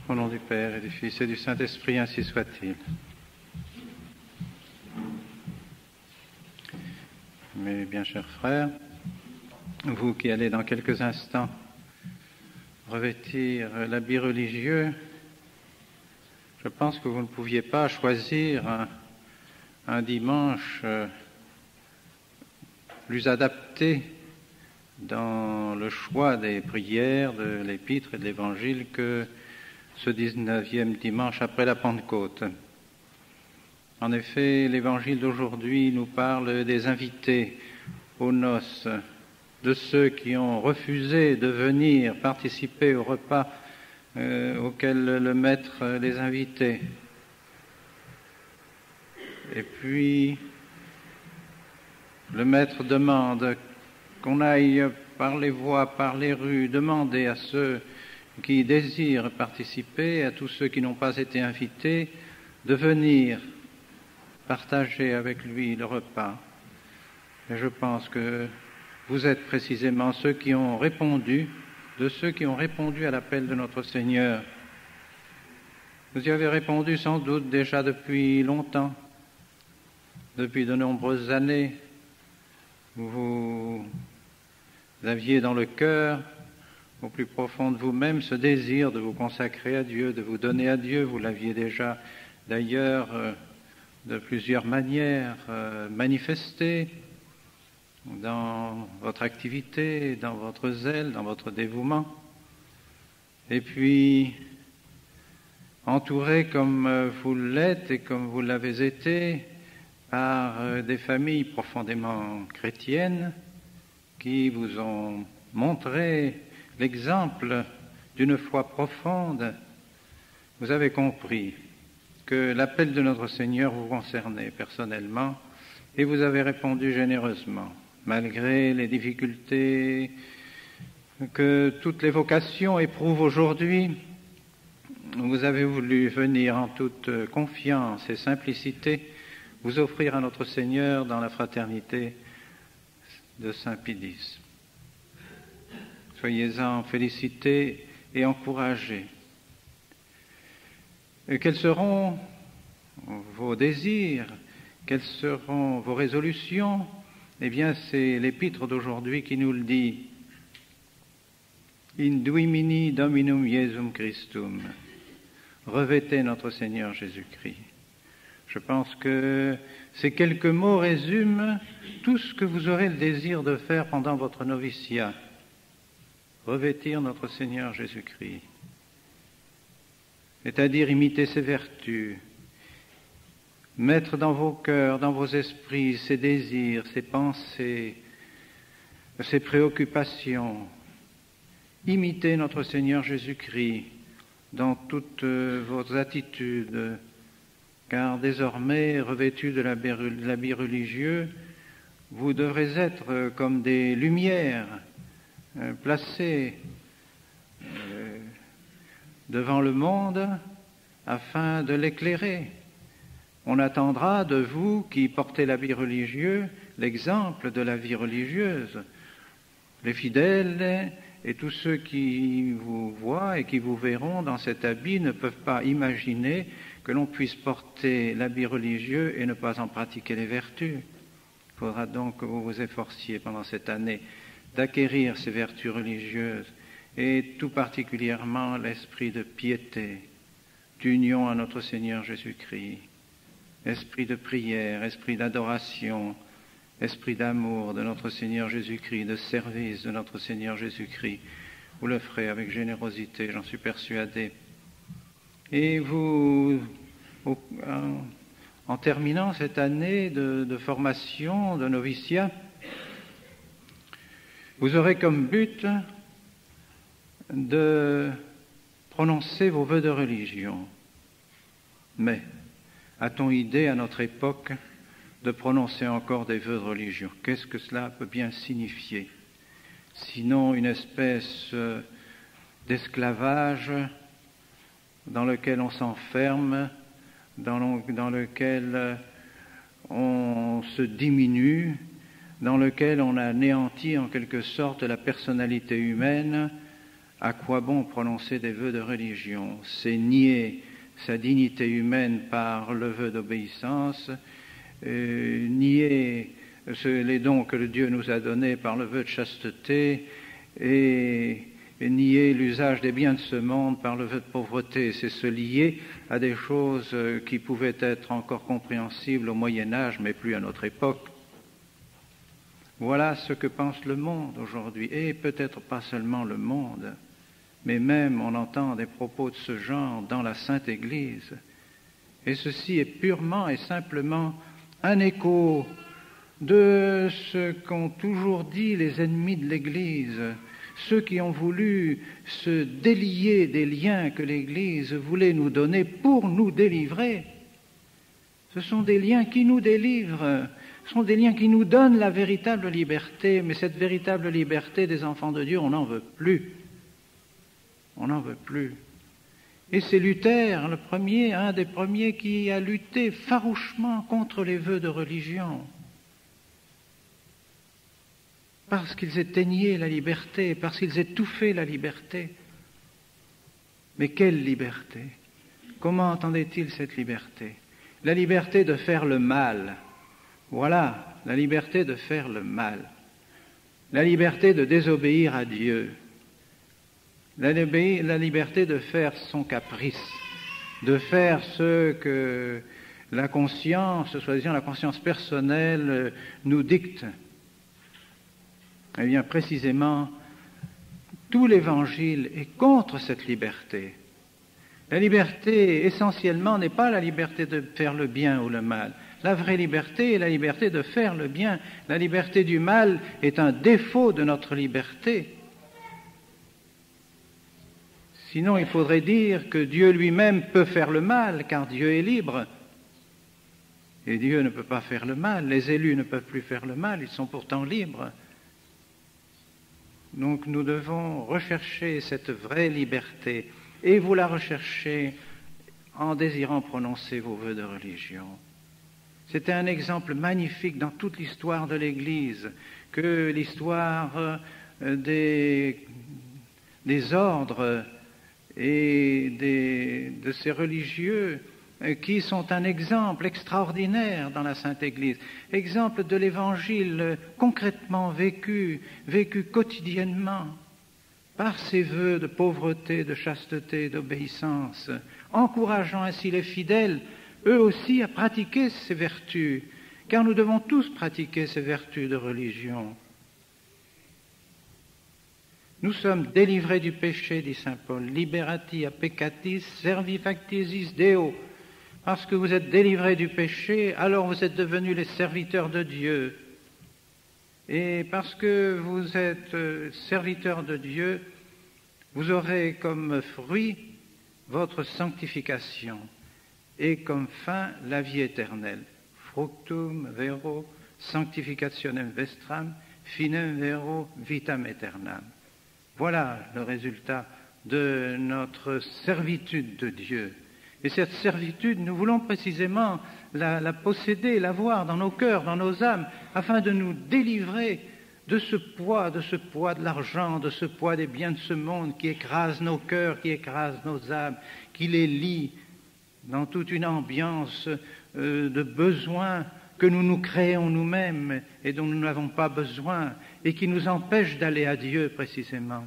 Au nom du Père et du Fils et du Saint-Esprit, ainsi soit-il. Mes bien chers frères, vous qui allez dans quelques instants revêtir l'habit religieux, je pense que vous ne pouviez pas choisir un dimanche plus adapté dans le choix des prières, de l'Épître et de l'Évangile que ce 19e dimanche après la Pentecôte. En effet, l'Évangile d'aujourd'hui nous parle des invités aux noces, de ceux qui ont refusé de venir participer au repas auquel le Maître les invitait. Et puis, le Maître demande qu'on aille par les voies, par les rues, demander à ceux qui désirent participer, à tous ceux qui n'ont pas été invités, de venir partager avec lui le repas. Et je pense que vous êtes précisément ceux qui ont répondu, de ceux qui ont répondu à l'appel de notre Seigneur. Vous y avez répondu sans doute déjà depuis longtemps, depuis de nombreuses années. Vous aviez dans le cœur, au plus profond de vous-même, ce désir de vous consacrer à Dieu, de vous donner à Dieu. Vous l'aviez déjà d'ailleurs de plusieurs manières manifesté dans votre activité, dans votre zèle, dans votre dévouement. Et puis, entouré comme vous l'êtes et comme vous l'avez été par des familles profondément chrétiennes qui vous ont montré l'exemple d'une foi profonde, vous avez compris que l'appel de notre Seigneur vous concernait personnellement et vous avez répondu généreusement, malgré les difficultés que toutes les vocations éprouvent aujourd'hui. Vous avez voulu venir en toute confiance et simplicité vous offrir à notre Seigneur dans la fraternité de Saint-Pédis. Soyez-en félicités et encouragés. Et quels seront vos désirs? Quelles seront vos résolutions? Eh bien, c'est l'épître d'aujourd'hui qui nous le dit. Induimini Dominum Iesum Christum. Revêtez notre Seigneur Jésus-Christ. Je pense que ces quelques mots résument tout ce que vous aurez le désir de faire pendant votre noviciat. Revêtir notre Seigneur Jésus-Christ, c'est-à-dire imiter ses vertus, mettre dans vos cœurs, dans vos esprits ses désirs, ses pensées, ses préoccupations, imiter notre Seigneur Jésus-Christ dans toutes vos attitudes, car désormais, revêtus de l'habit religieux, vous devrez être comme des lumières placés devant le monde afin de l'éclairer. On attendra de vous qui portez l'habit religieux l'exemple de la vie religieuse. Les fidèles et tous ceux qui vous voient et qui vous verront dans cet habit ne peuvent pas imaginer que l'on puisse porter l'habit religieux et ne pas en pratiquer les vertus. Il faudra donc que vous vous efforciez pendant cette année d'acquérir ces vertus religieuses et tout particulièrement l'esprit de piété, d'union à notre Seigneur Jésus-Christ, esprit de prière, esprit d'adoration, esprit d'amour de notre Seigneur Jésus-Christ, de service de notre Seigneur Jésus-Christ. Vous le ferez avec générosité, j'en suis persuadé. Et vous, en terminant cette année de formation, de noviciat, vous aurez comme but de prononcer vos vœux de religion. Mais a-t-on idée à notre époque de prononcer encore des vœux de religion? Qu'est-ce que cela peut bien signifier? Sinon une espèce d'esclavage dans lequel on s'enferme, dans lequel on se diminue, dans lequel on anéantit en quelque sorte la personnalité humaine À quoi bon prononcer des vœux de religion? C'est nier sa dignité humaine par le vœu d'obéissance, nier les dons que le Dieu nous a donnés par le vœu de chasteté et nier l'usage des biens de ce monde par le vœu de pauvreté. C'est se lier à des choses qui pouvaient être encore compréhensibles au Moyen-Âge, mais plus à notre époque. Voilà ce que pense le monde aujourd'hui, et peut-être pas seulement le monde, mais même on entend des propos de ce genre dans la Sainte Église. Et ceci est purement et simplement un écho de ce qu'ont toujours dit les ennemis de l'Église, ceux qui ont voulu se délier des liens que l'Église voulait nous donner pour nous délivrer. Ce sont des liens qui nous délivrent, ce sont des liens qui nous donnent la véritable liberté, mais cette véritable liberté des enfants de Dieu, on n'en veut plus. On n'en veut plus. Et c'est Luther, un des premiers qui a lutté farouchement contre les vœux de religion. Parce qu'ils éteignaient la liberté, parce qu'ils étouffaient la liberté. Mais quelle liberté? Comment entendait-il cette liberté? La liberté de faire le mal. Voilà, la liberté de faire le mal. La liberté de désobéir à Dieu. La liberté de faire son caprice, de faire ce que la conscience, soi-disant la conscience personnelle, nous dicte. Eh bien, précisément, tout l'Évangile est contre cette liberté. La liberté, essentiellement, n'est pas la liberté de faire le bien ou le mal. La vraie liberté est la liberté de faire le bien. La liberté du mal est un défaut de notre liberté. Sinon, il faudrait dire que Dieu lui-même peut faire le mal, car Dieu est libre. Et Dieu ne peut pas faire le mal. Les élus ne peuvent plus faire le mal, ils sont pourtant libres. Donc nous devons rechercher cette vraie liberté, et vous la recherchez en désirant prononcer vos vœux de religion. C'était un exemple magnifique dans toute l'histoire de l'Église, que l'histoire des ordres et de ces religieux qui sont un exemple extraordinaire dans la Sainte Église, exemple de l'Évangile concrètement vécu quotidiennement par ces vœux de pauvreté, de chasteté, d'obéissance, encourageant ainsi les fidèles, eux aussi, à pratiquer ces vertus, car nous devons tous pratiquer ces vertus de religion. Nous sommes délivrés du péché, dit saint Paul, liberati a peccatis servi factisis Deo. Parce que vous êtes délivrés du péché, alors vous êtes devenus les serviteurs de Dieu. Et parce que vous êtes serviteurs de Dieu, vous aurez comme fruit votre sanctification et comme fin la vie éternelle. Fructum vero sanctificationem vestram, finem vero vitam aeternam. Voilà le résultat de notre servitude de Dieu. Et cette servitude, nous voulons précisément la posséder, l'avoir dans nos cœurs, dans nos âmes, afin de nous délivrer de ce poids de l'argent, de ce poids des biens de ce monde qui écrase nos cœurs, qui écrase nos âmes, qui les lie dans toute une ambiance de besoins que nous nous créons nous-mêmes et dont nous n'avons pas besoin et qui nous empêche d'aller à Dieu précisément.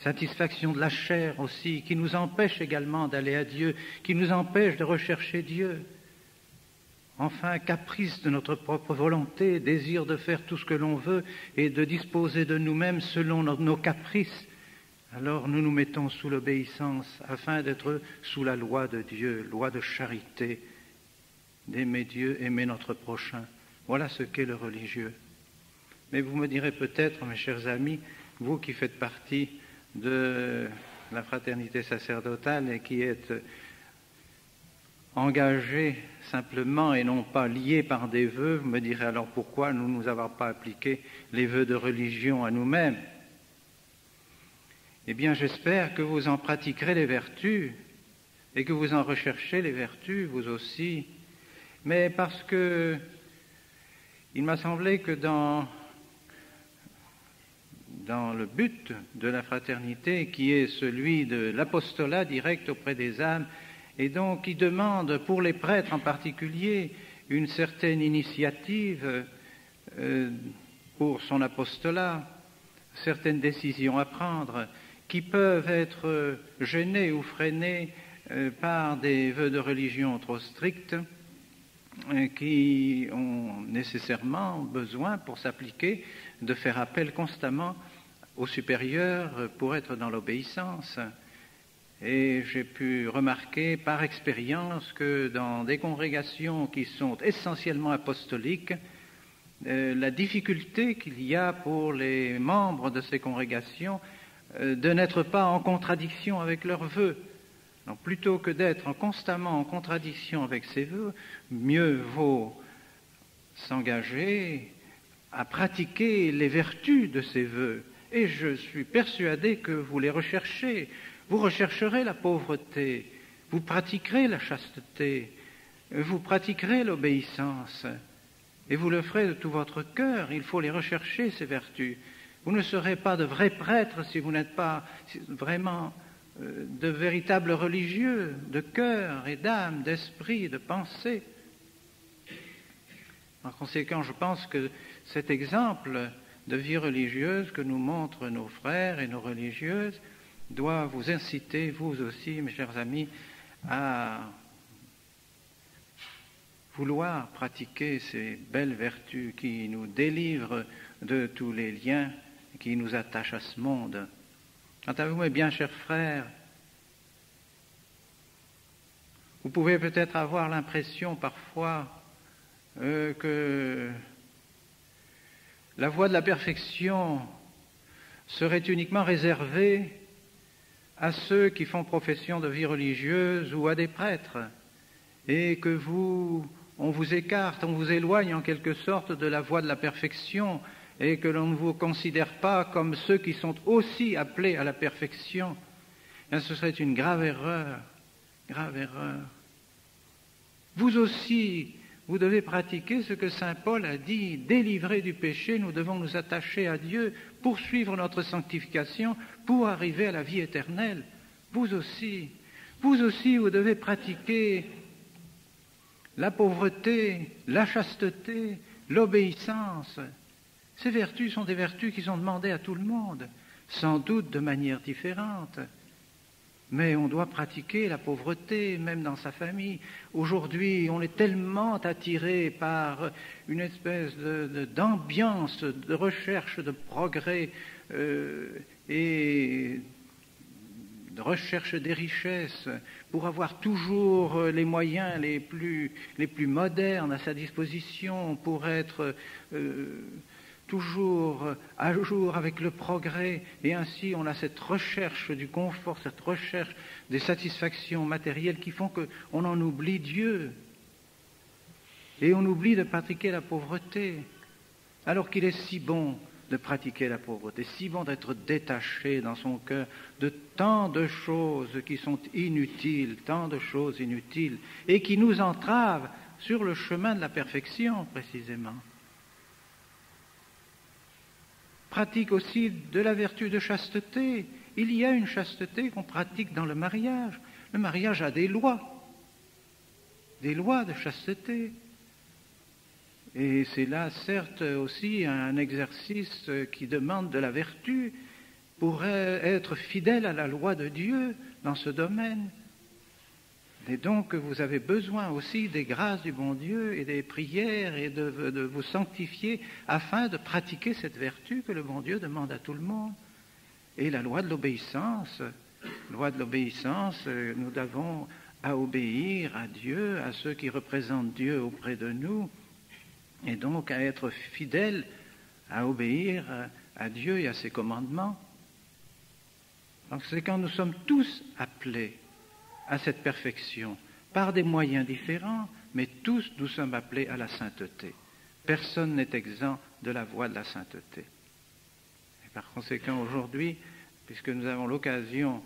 Satisfaction de la chair aussi, qui nous empêche également d'aller à Dieu, qui nous empêche de rechercher Dieu. Enfin, caprice de notre propre volonté, désir de faire tout ce que l'on veut et de disposer de nous-mêmes selon nos caprices. Alors nous nous mettons sous l'obéissance afin d'être sous la loi de Dieu, loi de charité, d'aimer Dieu, aimer notre prochain. Voilà ce qu'est le religieux. Mais vous me direz peut-être, mes chers amis, vous qui faites partie de la fraternité sacerdotale et qui êtes engagés simplement et non pas liés par des vœux, vous me direz alors pourquoi nous ne nous avons pas appliqué les vœux de religion à nous-mêmes? Eh bien, j'espère que vous en pratiquerez les vertus et que vous en recherchez les vertus, vous aussi. Mais parce que il m'a semblé que dans dans le but de la fraternité qui est celui de l'apostolat direct auprès des âmes, et donc qui demande pour les prêtres en particulier une certaine initiative pour son apostolat, certaines décisions à prendre qui peuvent être gênées ou freinées par des vœux de religion trop stricts qui ont nécessairement besoin, pour s'appliquer, de faire appel constamment au supérieur pour être dans l'obéissance. Et j'ai pu remarquer par expérience que dans des congrégations qui sont essentiellement apostoliques, la difficulté qu'il y a pour les membres de ces congrégations de n'être pas en contradiction avec leurs vœux. Donc, plutôt que d'être constamment en contradiction avec ses vœux, mieux vaut s'engager à pratiquer les vertus de ces vœux. Et je suis persuadé que vous les recherchez. Vous rechercherez la pauvreté, vous pratiquerez la chasteté, vous pratiquerez l'obéissance, et vous le ferez de tout votre cœur. Il faut les rechercher, ces vertus. Vous ne serez pas de vrais prêtres si vous n'êtes pas vraiment de véritables religieux, de cœur et d'âme, d'esprit, de pensée. En conséquent, je pense que cet exemple de vie religieuse que nous montrent nos frères et nos religieuses doit vous inciter, vous aussi, mes chers amis, à vouloir pratiquer ces belles vertus qui nous délivrent de tous les liens qui nous attachent à ce monde. Quant à vous, mes bien chers frères, vous pouvez peut-être avoir l'impression parfois que la voie de la perfection serait uniquement réservée à ceux qui font profession de vie religieuse ou à des prêtres, et que on vous écarte, on vous éloigne en quelque sorte de la voie de la perfection, et que l'on ne vous considère pas comme ceux qui sont aussi appelés à la perfection. Bien, ce serait une grave erreur, grave erreur. Vous aussi, vous devez pratiquer ce que saint Paul a dit, délivrés du péché, nous devons nous attacher à Dieu, poursuivre notre sanctification pour arriver à la vie éternelle. Vous aussi, vous devez pratiquer la pauvreté, la chasteté, l'obéissance. Ces vertus sont des vertus qui sont demandées à tout le monde, sans doute de manière différente. Mais on doit pratiquer la pauvreté, même dans sa famille. Aujourd'hui, on est tellement attiré par une espèce d'ambiance, de recherche de progrès et de recherche des richesses, pour avoir toujours les moyens les plus modernes à sa disposition, pour être toujours à jour avec le progrès, et ainsi on a cette recherche du confort, cette recherche des satisfactions matérielles qui font qu'on en oublie Dieu, et on oublie de pratiquer la pauvreté, alors qu'il est si bon de pratiquer la pauvreté, si bon d'être détaché dans son cœur de tant de choses qui sont inutiles, tant de choses inutiles, et qui nous entravent sur le chemin de la perfection, précisément. Pratique aussi de la vertu de chasteté. Il y a une chasteté qu'on pratique dans le mariage. Le mariage a des lois de chasteté. Et c'est là, certes, aussi un exercice qui demande de la vertu pour être fidèle à la loi de Dieu dans ce domaine. Et donc, vous avez besoin aussi des grâces du bon Dieu et des prières et de vous sanctifier afin de pratiquer cette vertu que le bon Dieu demande à tout le monde. Et la loi de l'obéissance, nous avons à obéir à Dieu, à ceux qui représentent Dieu auprès de nous, et donc à être fidèles, à obéir à Dieu et à ses commandements. Donc c'est quand nous sommes tous appelés à cette perfection, par des moyens différents, mais tous nous sommes appelés à la sainteté. Personne n'est exempt de la voie de la sainteté. Et par conséquent, aujourd'hui, puisque nous avons l'occasion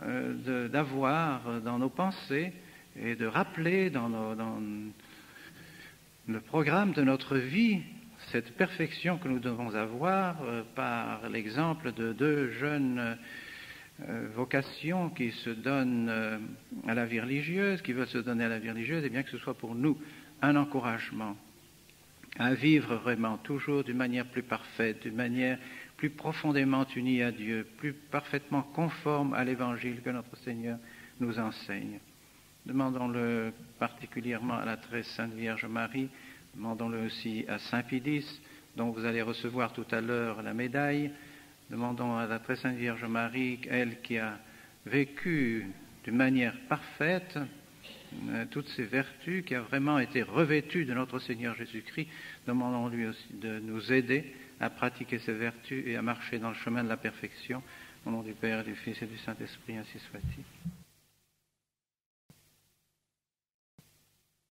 d'avoir dans nos pensées et de rappeler dans le programme de notre vie cette perfection que nous devons avoir par l'exemple de deux jeunes vocations qui se donnent à la vie religieuse, qui veulent se donner à la vie religieuse, et bien que ce soit pour nous un encouragement à vivre vraiment toujours d'une manière plus parfaite, d'une manière plus profondément unie à Dieu, plus parfaitement conforme à l'Évangile que notre Seigneur nous enseigne. Demandons-le particulièrement à la très sainte Vierge Marie, demandons-le aussi à Saint Pidis, dont vous allez recevoir tout à l'heure la médaille. Demandons à la très sainte Vierge Marie, elle qui a vécu d'une manière parfaite toutes ces vertus, qui a vraiment été revêtue de notre Seigneur Jésus-Christ, demandons-lui aussi de nous aider à pratiquer ces vertus et à marcher dans le chemin de la perfection. Au nom du Père, et du Fils et du Saint-Esprit, ainsi soit-il.